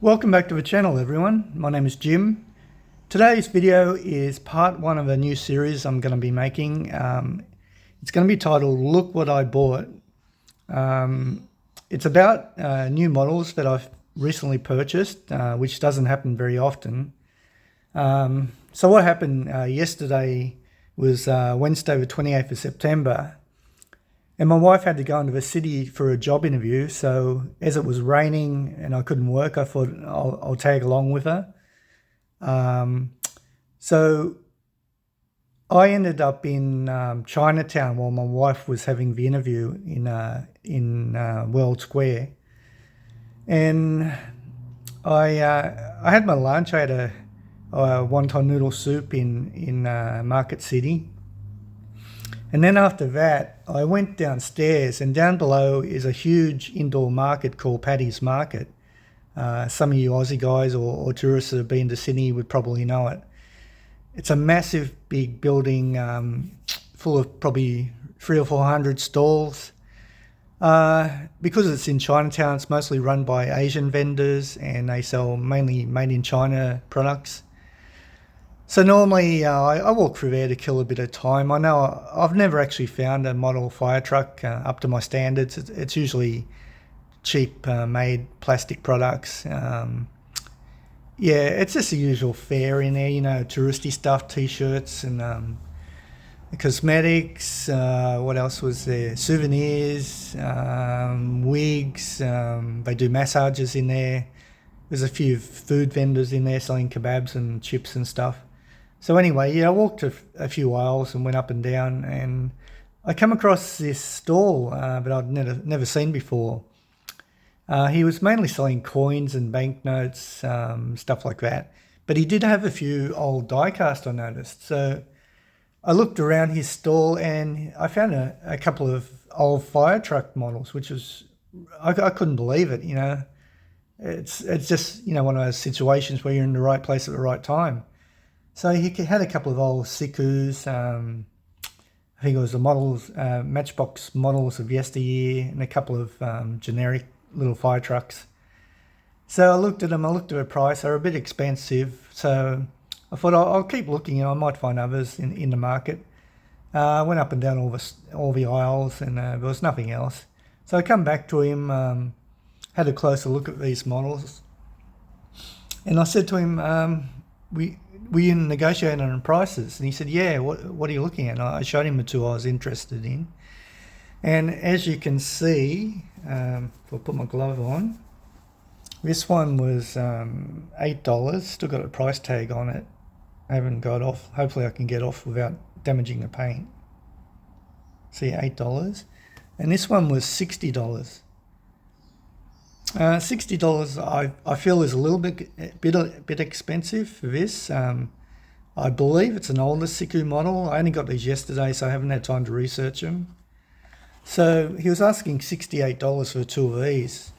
Welcome back to the channel, everyone. My name is Jim. Today's video is part one of a new series I'm going to be making. It's going to be titled Look What I Bought. It's about new models that I've recently purchased, which doesn't happen very often. So what happened yesterday was Wednesday the 28th of September. And my wife had to go into the city for a job interview, so as it was raining and I couldn't work, I thought I'll tag along with her. So I ended up in Chinatown while my wife was having the interview in World Square. And I had my lunch. I had a wonton noodle soup in Market City. And then after that, I went downstairs, and down below is a huge indoor market called Paddy's Market. Some of you Aussie guys or tourists that have been to Sydney would probably know it. It's a massive, big building full of probably 300 or 400 stalls. Because it's in Chinatown, it's mostly run by Asian vendors, and they sell mainly made in China products. So normally I walk through there to kill a bit of time. I know I've never actually found a model fire truck up to my standards. It's usually cheap made plastic products. Yeah, it's just the usual fare in there, you know, touristy stuff, t-shirts and cosmetics. What else was there? Souvenirs, wigs. They do massages in there. There's a few food vendors in there selling kebabs and chips and stuff. So anyway, yeah, I walked a few aisles and went up and down, and I come across this stall that I'd never seen before. He was mainly selling coins and banknotes, stuff like that. But he did have a few old die-cast, I noticed. So I looked around his stall and I found a couple of old fire truck models, which was, I couldn't believe it, you know. It's just, you know, one of those situations where you're in the right place at the right time. So he had a couple of old Sikus, I think it was the models, Matchbox models of yesteryear, and a couple of generic little fire trucks. So I looked at them, I looked at the price, they were a bit expensive, so I thought I'll keep looking, and I might find others in the market. I went up and down all the aisles, and there was nothing else. So I come back to him, had a closer look at these models, and I said to him, were you negotiating on prices? And he said, yeah, what are you looking at? And I showed him the two I was interested in. And as you can see, if I put my glove on, this one was $8, still got a price tag on it. I haven't got off. Hopefully I can get off without damaging the paint. See, $8. And this one was $60. $60 I feel is a little bit expensive for this. I believe it's an older Siku model. I only got these yesterday, so I haven't had time to research them. So he was asking $68 for the two of these.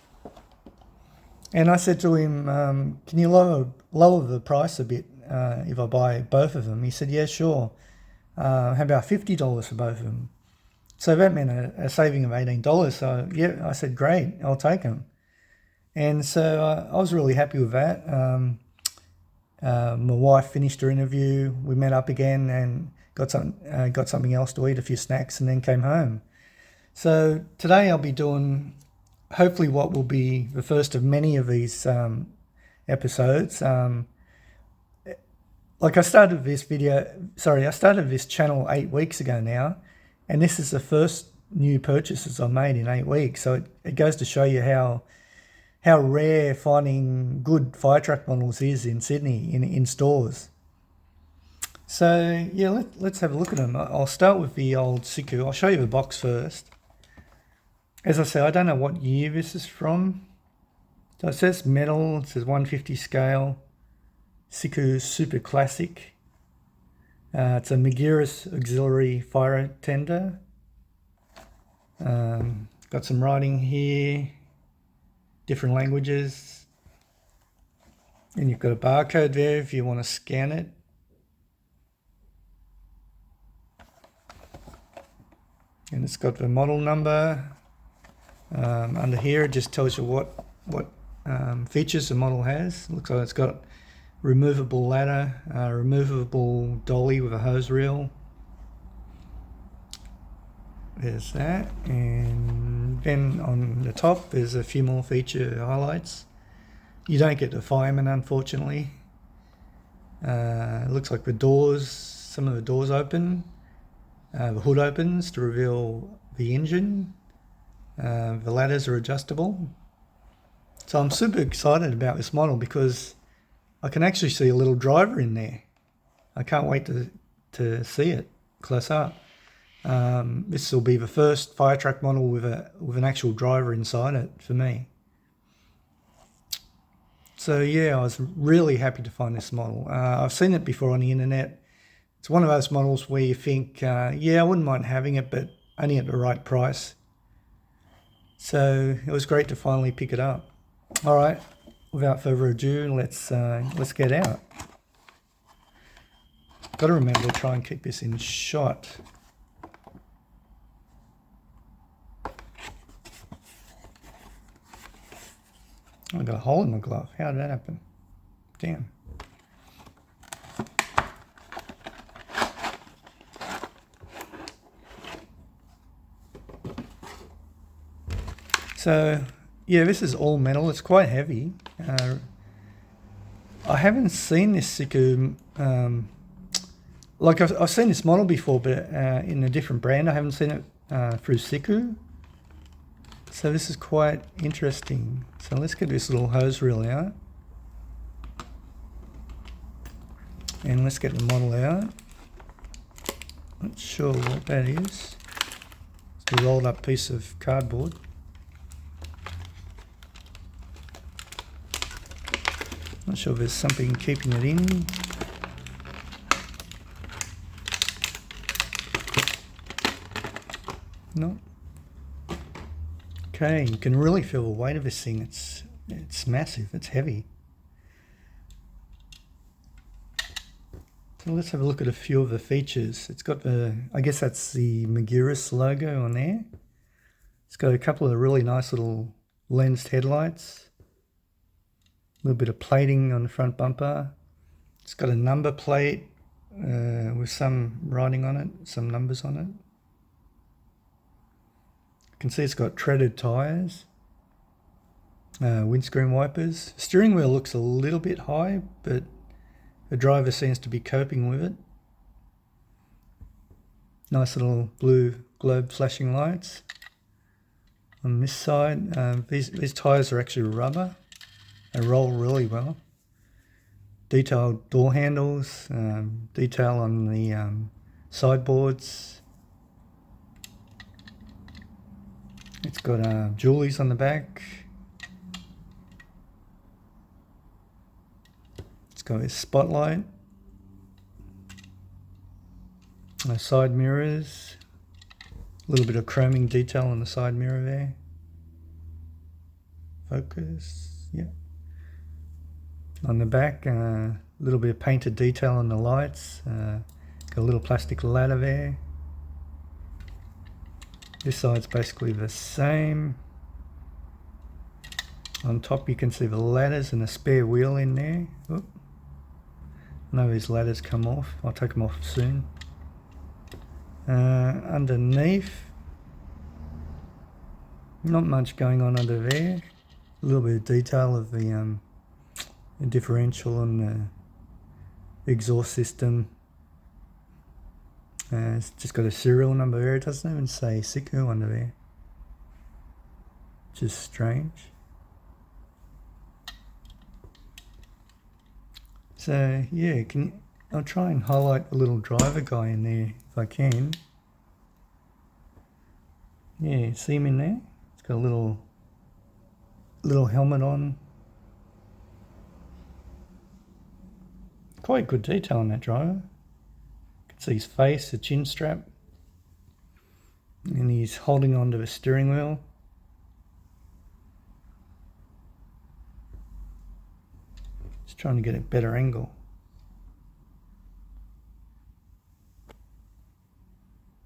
And I said to him, can you lower the price a bit if I buy both of them? He said, yeah, sure. How about $50 for both of them? So that meant a saving of $18. So yeah, I said, great, I'll take them. And so I was really happy with that. My wife finished her interview. We met up again and got something else to eat, a few snacks, and then came home. So today I'll be doing hopefully what will be the first of many of these episodes. Like I started this channel 8 weeks ago now, and this is the first new purchases I've made in 8 weeks. So it goes to show you how rare finding good fire truck models is in Sydney in stores. So yeah, let's have a look at them. I'll start with the old Siku. I'll show you the box first. As I say, I don't know what year this is from. So it says metal, it says 150 scale, Siku Super Classic. It's a Magirus auxiliary fire tender. Got some writing here. Different languages, and you've got a barcode there if you want to scan it. And it's got the model number. Under here it just tells you what features the model has. Looks like it's got removable ladder, removable dolly with a hose reel. There's that, and then on the top there's a few more feature highlights. You don't get the fireman, unfortunately. It looks like some of the doors open. The hood opens to reveal the engine. The ladders are adjustable. So I'm super excited about this model because I can actually see a little driver in there. I can't wait to see it close up. This will be the first fire truck model with an actual driver inside it for me. So yeah, I was really happy to find this model. I've seen it before on the internet. It's one of those models where you think, yeah, I wouldn't mind having it, but only at the right price. So it was great to finally pick it up. All right, without further ado, let's get out. Got to remember to try and keep this in shot. I got a hole in my glove. How did that happen? Damn. So, yeah, this is all metal. It's quite heavy. I haven't seen this Siku. Like I've seen this model before, but in a different brand. I haven't seen it through Siku. So this is quite interesting. So let's get this little hose reel out. And let's get the model out. Not sure what that is. It's a rolled up piece of cardboard. Not sure if there's something keeping it in. No. Okay, you can really feel the weight of this thing. It's massive, it's heavy. So let's have a look at a few of the features. It's got I guess that's the Magirus logo on there. It's got a couple of really nice little lensed headlights. A little bit of plating on the front bumper. It's got a number plate with some writing on it, some numbers on it. You can see it's got treaded tyres, windscreen wipers. Steering wheel looks a little bit high, but the driver seems to be coping with it. Nice little blue globe flashing lights. On this side, these tyres are actually rubber. They roll really well. Detailed door handles, detail on the sideboards. It's got jewelries on the back. It's got a spotlight. Side mirrors. A little bit of chroming detail on the side mirror there. Focus, yeah. On the back, a little bit of painted detail on the lights. Got a little plastic ladder there. This side's basically the same. On top you can see the ladders and a spare wheel in there. Oop. I know these ladders come off. I'll take them off soon. Underneath, not much going on under there. A little bit of detail of the differential and the exhaust system. It's just got a serial number there. It doesn't even say Siku under there, which is strange. So yeah, I'll try and highlight the little driver guy in there if I can. Yeah, see him in there? It's got a little helmet on. Quite good detail on that driver. See his face, the chin strap, and he's holding onto the steering wheel. Just trying to get a better angle.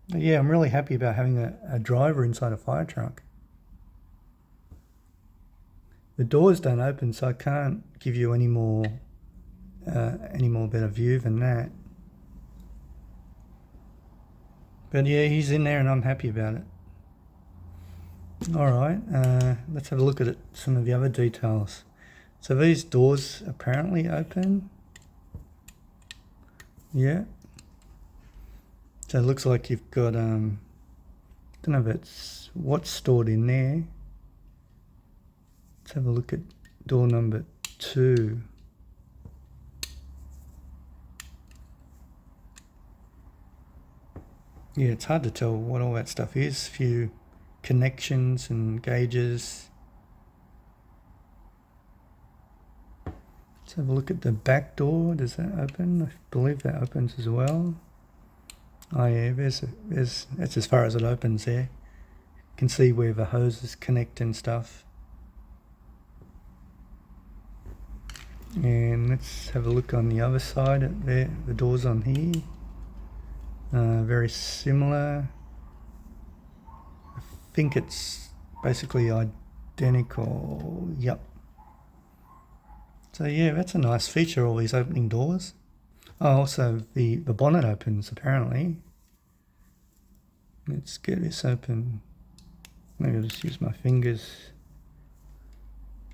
But yeah, I'm really happy about having a driver inside a fire truck. The doors don't open, so I can't give you any more better view than that. But yeah, he's in there and I'm happy about it. Alright, let's have a look at some of the other details. So these doors apparently open. Yeah. So it looks like you've got, don't know if it's what's stored in there. Let's have a look at door number 2. Yeah, it's hard to tell what all that stuff is. A few connections and gauges. Let's have a look at the back door. Does that open? I believe that opens as well. Oh yeah, that's as far as it opens there. You can see where the hoses connect and stuff. And let's have a look on the other side at there. The doors on here. Very similar. I think it's basically identical. Yep. So yeah, that's a nice feature, all these opening doors. Oh, also the bonnet opens apparently. Let's get this open. Maybe I'll just use my fingers.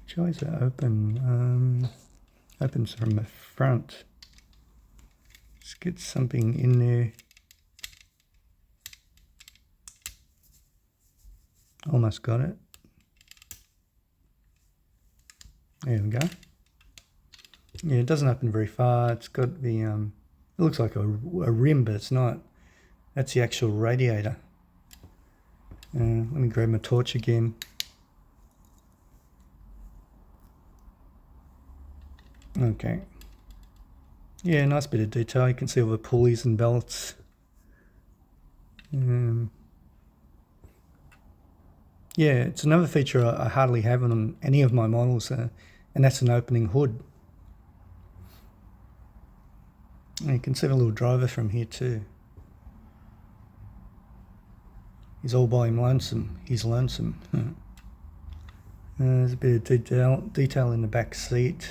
Which way is it open? Opens from the front. Let's get something in there. Almost got it. There we go. Yeah, it doesn't open very far. It's got the, it looks like a rim, but it's not. That's the actual radiator. Let me grab my torch again. Okay. Yeah, nice bit of detail. You can see all the pulleys and belts. Yeah, it's another feature I hardly have on any of my models, and that's an opening hood. And you can see the little driver from here too. He's all by him lonesome. He's lonesome. There's a bit of detail in the back seat.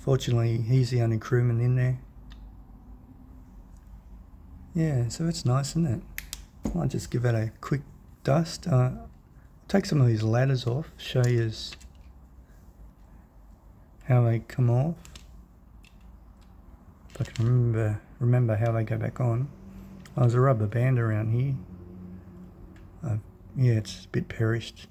Fortunately, he's the only crewman in there. Yeah, so it's nice, isn't it? I'll just give that a quick dust. Take some of these ladders off, show you how they come off. If I can remember how they go back on. Oh, there's a rubber band around here. Yeah, it's a bit perished.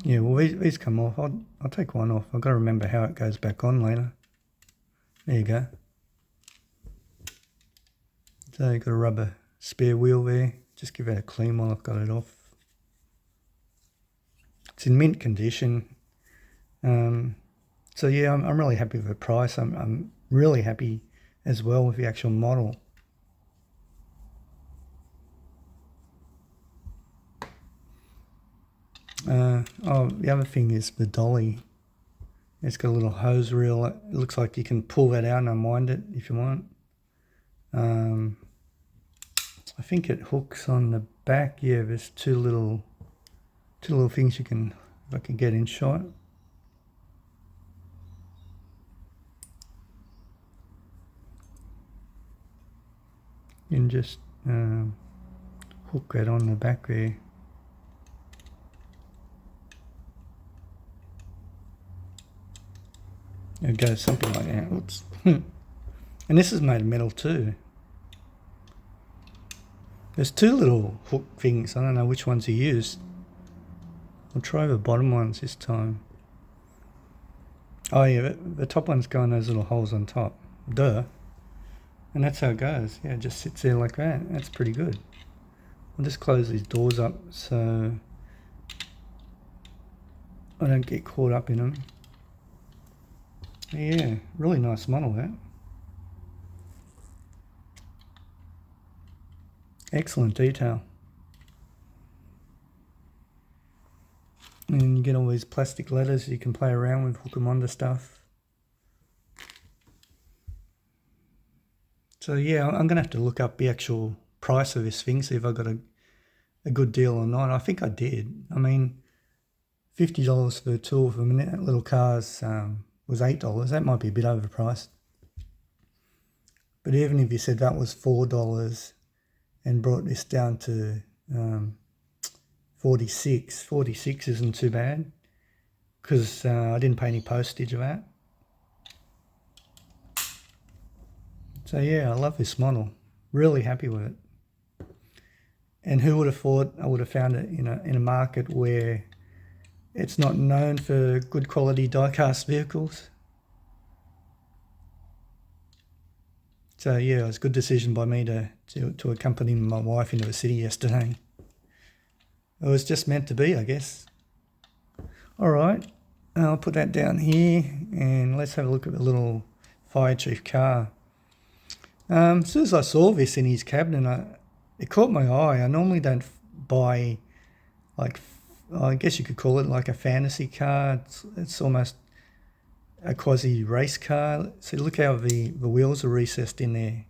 Yeah, well these come off. I'll take one off. I've got to remember how it goes back on later. There you go. So you've got a rubber spare wheel there. Just give that a clean while I've got it off. It's in mint condition. So yeah, I'm really happy with the price. I'm really happy as well with the actual model. The other thing is the dolly. It's got a little hose reel. It looks like you can pull that out and unwind it if you want. I think it hooks on the back. Yeah, there's two little things you can, if I can get in shot. You can just hook that on the back there. It goes something like that. Oops. And this is made of metal too. There's two little hook things. I don't know which ones you use. I'll try the bottom ones this time. Oh yeah, the top ones go in those little holes on top. Duh. And that's how it goes. Yeah, it just sits there like that. That's pretty good. I'll just close these doors up so I don't get caught up in them. Yeah, really nice model, that. Excellent detail. And you get all these plastic letters you can play around with, hook them onto stuff. So yeah, I'm going to have to look up the actual price of this thing, see if I got a good deal or not. I think I did. I mean, $50 for a tool for little cars was $8. That might be a bit overpriced. But even if you said that was $4 and brought this down to 46 isn't too bad, because I didn't pay any postage of that. So yeah, I love this model. Really happy with it. And who would have thought I would have found it in a market where it's not known for good quality die-cast vehicles. So yeah, it was a good decision by me to accompany my wife into the city yesterday. It was just meant to be, I guess. All right, I'll put that down here and let's have a look at the little fire chief car. As soon as I saw this in his cabinet, it caught my eye. I normally don't buy, like, I guess you could call it like a fantasy car. It's almost a quasi race car. So look how the wheels are recessed in there.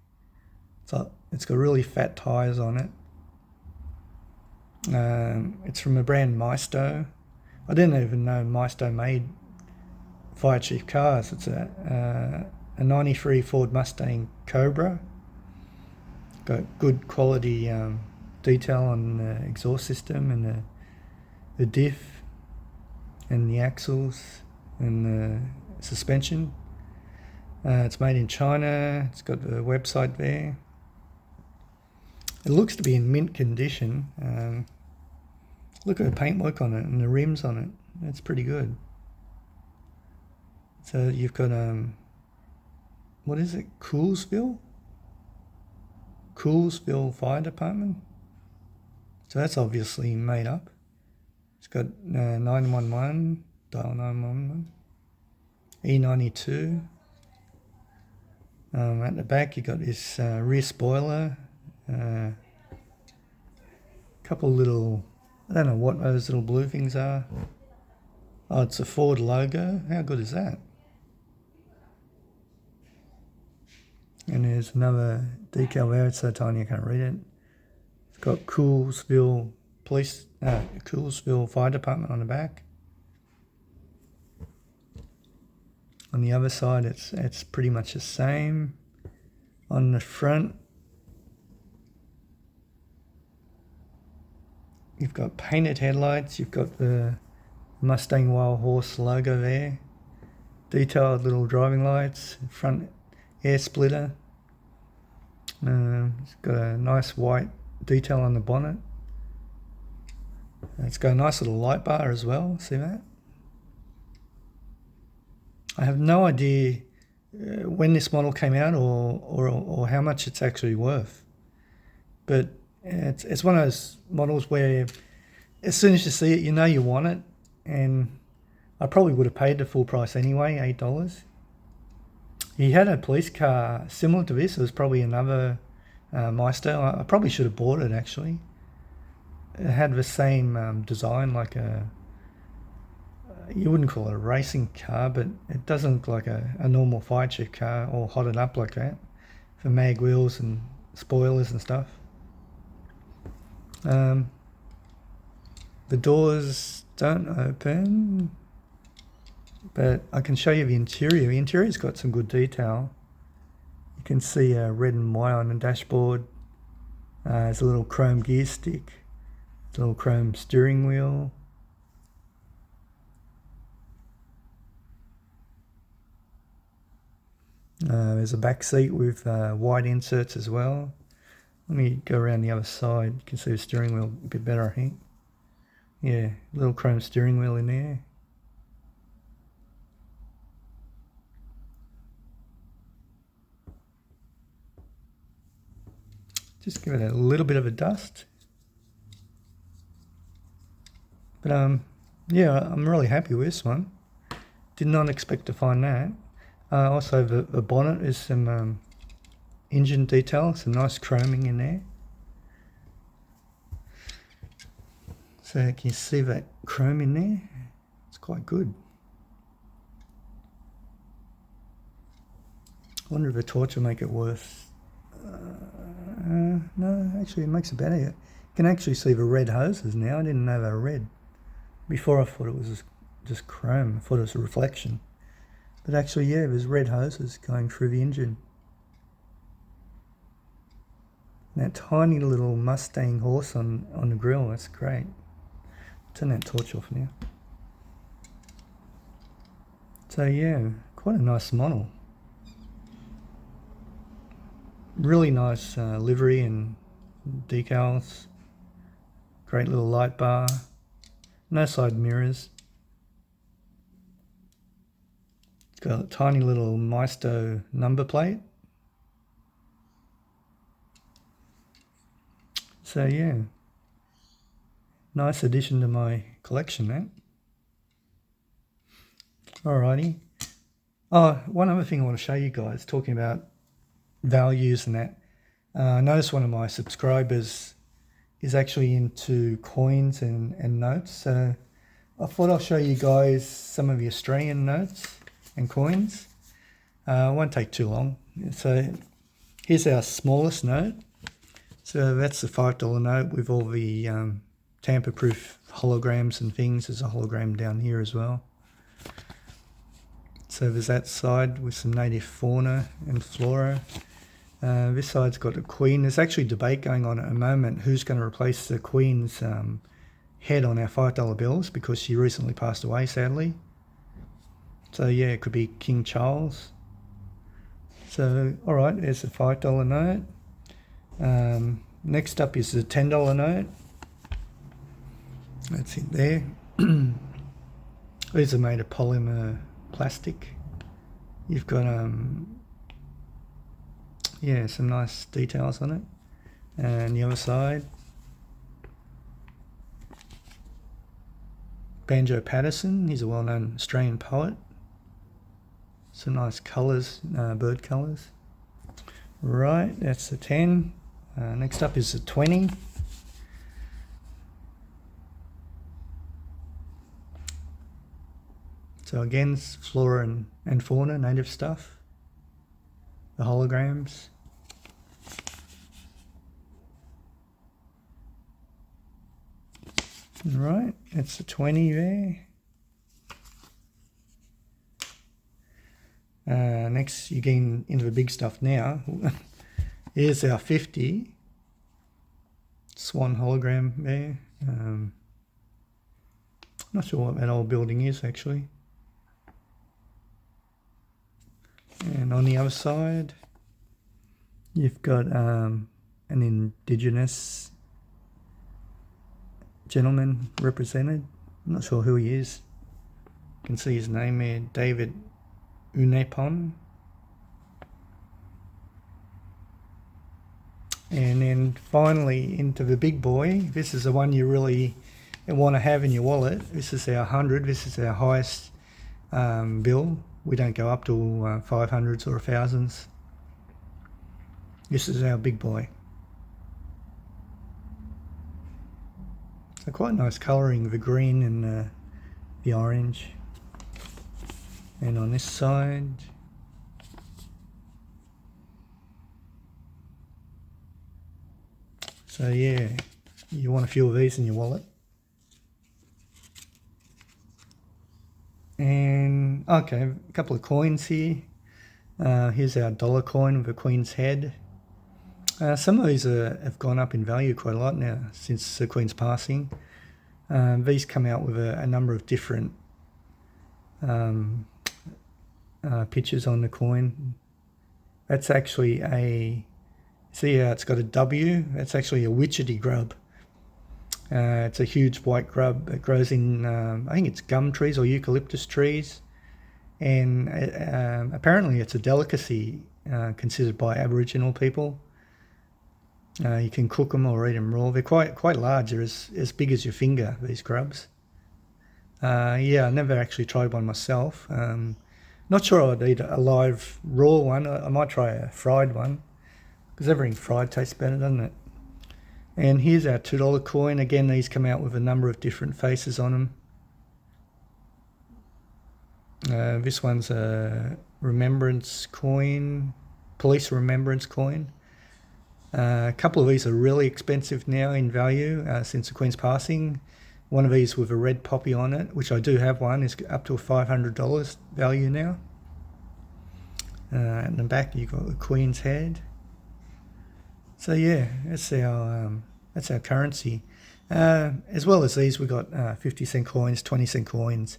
So it's got really fat tyres on it. It's from the brand Maisto. I didn't even know Maisto made fire chief cars. It's a 93 Ford Mustang Cobra. Got good quality detail on the exhaust system and the diff and the axles and the suspension. It's made in China. It's got the website there. It looks to be in mint condition. Look at the paintwork on it and the rims on it. That's pretty good. So you've got what is it? Coolsville Fire Department. So that's obviously made up. It's got 911, dial 911, E92. At the back you got this rear spoiler, couple little, I don't know what those little blue things are. Oh, it's a Ford logo. How good is that? And there's another decal there. It's so tiny I can't read it. It's got Coolsville Fire Department on the back. On the other side, it's pretty much the same. On the front, you've got painted headlights. You've got the Mustang Wild Horse logo there. Detailed little driving lights. Front air splitter. It's got a nice white detail on the bonnet. It's got a nice little light bar as well. See that? I have no idea when this model came out or how much it's actually worth. But it's one of those models where as soon as you see it, you know you want it. And I probably would have paid the full price anyway, $8. He had a police car similar to this. It was probably another Maisto. I probably should have bought it actually. It had the same design, like you wouldn't call it a racing car, but it doesn't look like a normal fire chief car, all hotted up like that, for mag wheels and spoilers and stuff. The doors don't open, but I can show you the interior. The interior's got some good detail. You can see red and white on the dashboard. There's a little chrome gear stick, a little chrome steering wheel. There's a back seat with white inserts as well. Let me go around the other side. You can see the steering wheel a bit better, I think. Yeah, little chrome steering wheel in there. Just give it a little bit of a dust. But yeah, I'm really happy with this one. Did not expect to find that. Also, the bonnet is some engine detail, some nice chroming in there. So can you see that chrome in there? It's quite good. I wonder if a torch will make it worth No, actually it makes it better. You can actually see the red hoses now. I didn't know they were red. Before I thought it was just chrome. I thought it was a reflection. But actually, yeah, there's red hoses going through the engine. And that tiny little Mustang horse on the grill, that's great. Turn that torch off now. So yeah, quite a nice model. Really nice livery and decals. Great little light bar. No side mirrors. It's got a tiny little Maisto number plate. So yeah, nice addition to my collection, that. Alrighty. Oh, one other thing I want to show you guys, talking about values and that. I noticed one of my subscribers is actually into coins and notes, so I thought I'll show you guys some of the Australian notes and coins. It won't take too long. So here's our smallest note. So that's the $5 note with all the tamper-proof holograms and things. There's a hologram down here as well. So there's that side with some native fauna and flora. This side's got a queen. There's actually debate going on at the moment who's going to replace the queen's head on our $5 bills, because she recently passed away, sadly. So yeah, it could be King Charles. So alright, there's the $5 note. Next up is the $10 note. That's it there. These are made of polymer plastic. You've got yeah, some nice details on it. And the other side, Banjo Patterson, he's a well-known Australian poet. Some nice colours, bird colours. Right, that's the 10. Next up is the 20. So again, it's flora and fauna, native stuff. The holograms. Right, that's the 20 there. Next, you're getting into the big stuff now. Here's our 50. Swan hologram there. Not sure what that old building is actually. And on the other side, you've got an Indigenous gentleman represented. I'm not sure who he is. You can see his name there, David Unepon. And then finally into the big boy. This is the one you really want to have in your wallet. This is our 100. This is our highest bill. We don't go up to 500s or 1000s. This is our big boy. So quite nice colouring, the green and the orange. And on this side, so yeah, you want a few of these in your wallet. And okay, a couple of coins here. Here's our dollar coin with a queen's head. Some of these have gone up in value quite a lot now since the Queen's passing. These come out with a number of different pictures on the coin. That's actually see how it's got a W? That's actually a witchetty grub. It's a huge white grub that grows in, I think it's gum trees or eucalyptus trees. And apparently it's a delicacy considered by Aboriginal people. You can cook them or eat them raw. They're quite large. They're as big as your finger, these grubs. Yeah, I never actually tried one myself. Not sure I'd eat a live raw one. I might try a fried one, because everything fried tastes better, doesn't it? And here's our $2 coin. Again, these come out with a number of different faces on them. This one's a remembrance coin, police remembrance coin. A couple of these are really expensive now in value since the Queen's passing. One of these with a red poppy on it, which I do have one, is up to $500 value now. In the back you've got the Queen's head. So yeah, that's our currency. As well as these, we've got 50 cent coins, 20 cent coins,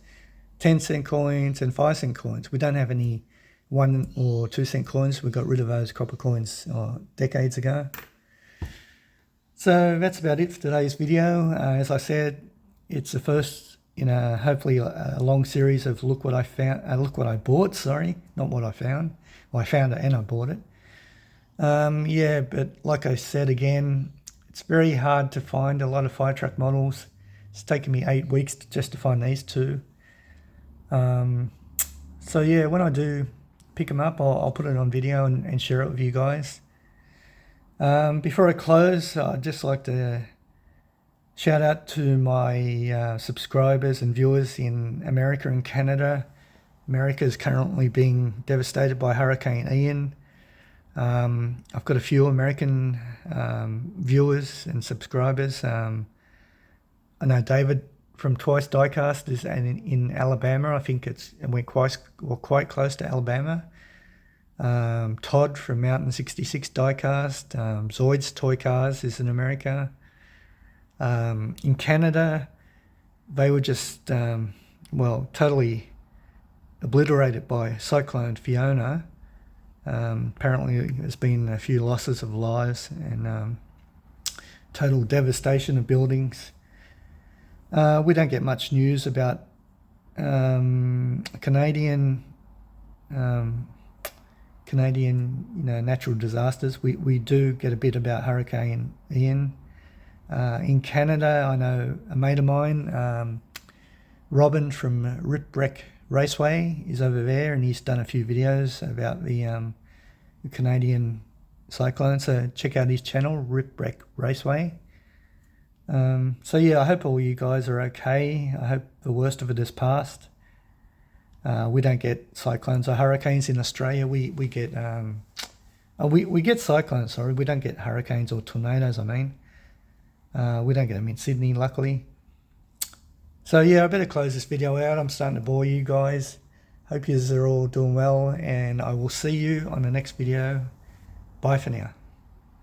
10 cent coins, and 5 cent coins. We don't have any 1 or 2 cent coins. We got rid of those copper coins decades ago. So that's about it for today's video. As I said, it's the first in hopefully a long series of look what I bought. Sorry, not what I found. Well, I found it and I bought it. Yeah, but like I said again, it's very hard to find a lot of fire truck models. It's taken me 8 weeks just to find these two. So yeah, when I do pick them up, I'll put it on video and share it with you guys. Before I close, I'd just like to shout out to my subscribers and viewers in America and Canada. America is currently being devastated by Hurricane Ian. I've got a few American viewers and subscribers. I know David from Twice Diecast is in Alabama. I think it went quite close to Alabama. Todd from Mountain 66 Diecast. Zoid's Toy Cars is in America. In Canada, they were just totally obliterated by Cyclone Fiona. Apparently there's been a few losses of lives and total devastation of buildings. We don't get much news about Canadian natural disasters. We do get a bit about Hurricane Ian. In Canada, I know a mate of mine, Robin from Rip-Wreck Raceway, is over there, and he's done a few videos about the Canadian cyclone. So check out his channel, Rip-Wreck Raceway. So yeah, I hope all you guys are okay. I hope the worst of it has passed. We don't get cyclones or hurricanes in Australia. We get we get cyclones. Sorry, we don't get hurricanes or tornadoes. I mean, we don't get them in Sydney, luckily. So yeah, I better close this video out. I'm starting to bore you guys. Hope you are all doing well, and I will see you on the next video. Bye for now.